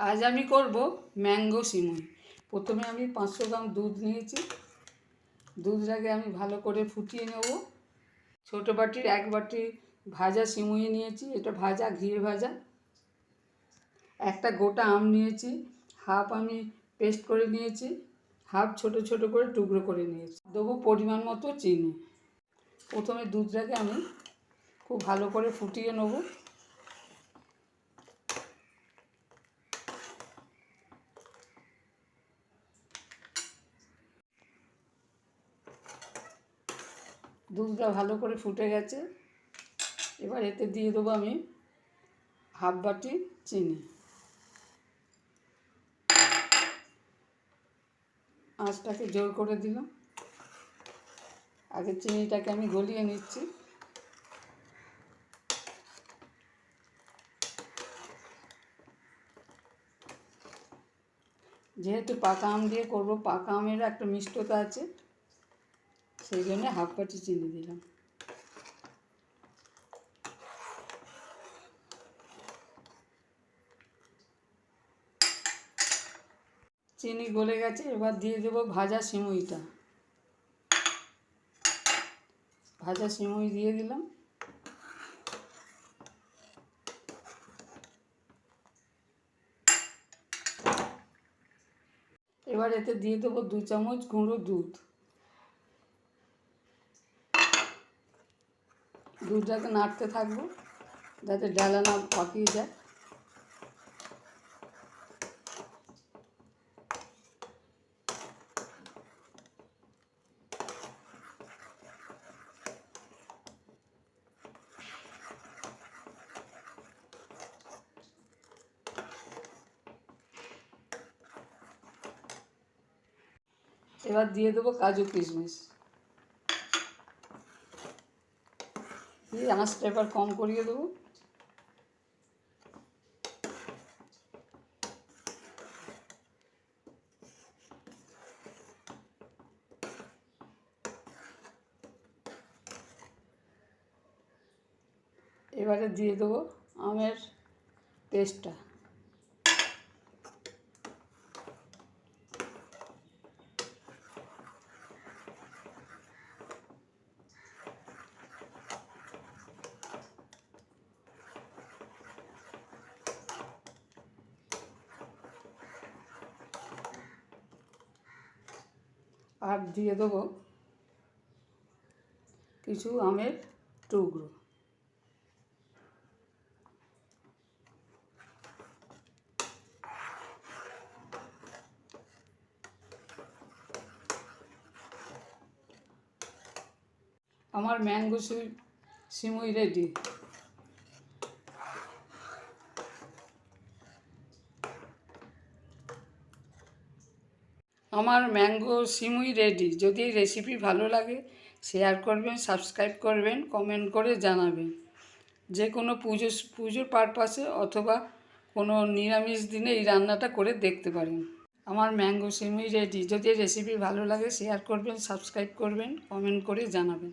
আজ আমি করব ম্যাঙ্গো সিমুই। প্রথমে আমি 500 গ্রাম দুধ নিয়েছি। দুধটাকে আমি ভালো করে ফুটিয়ে নেব। ছোটো বাটির 1 বাটি ভাজা সিমুই নিয়েছি, এটা ভাজা, ঘিয়ে ভাজা। একটা গোটা আম নিয়েছি, হাফ আমি পেস্ট করে নিয়েছি, হাফ ছোট ছোট করে টুকরো করে নিয়েছি। দেবো পরিমাণ মতো চিনি। প্রথমে দুধটাকে আমি খুব ভালো করে ফুটিয়ে নেব। দুধটা ভালো করে ফুটে গেছে। এবার এতে দিয়ে দেবো আমি হাফ বাটি চিনি। আঁচটাকে জোর করে দিলাম। আগে চিনিটাকে আমি গলিয়ে নিচ্ছি। যেহেতু পাকা আম দিয়ে করবো, পাকা আমের একটা মিষ্টতা আছে, সেই জন্য হাফ বাটি চিনি দিলাম। চিনি গলে গেছে। এবার দিয়ে দেবো ভাজা সিমুইটা। ভাজা সিমুই দিয়ে দিলাম। এবার এতে দিয়ে দেবো 2 চামচ গুঁড়ো দুধ। দুধটাকে নাড়তে থাকবো যাতে ডালা না পাকিয়ে যায়। এবার দিয়ে দেবো কাজু কিশমিশ। দিয়ে আঁচটা এবার কম করিয়ে দেবো। এবারে দিয়ে দেবো আমের পেস্টটা। আর দিয়ে দেবো কিছু আমের টুকরো। আমার ম্যাঙ্গো সিমুই রেডি। আমার ম্যাঙ্গো সিমুই রেডি। যদি এই রেসিপি ভালো লাগে শেয়ার করবেন, সাবস্ক্রাইব করবেন, কমেন্ট করে জানাবেন। যে কোনো পুজোর পারপাসে অথবা কোনো নিরামিষ দিনে এই রান্নাটা করে দেখতে পারেন। আমার ম্যাঙ্গো সিমুই রেডি। যদি এই রেসিপি ভালো লাগে শেয়ার করবেন, সাবস্ক্রাইব করবেন, কমেন্ট করে জানাবেন।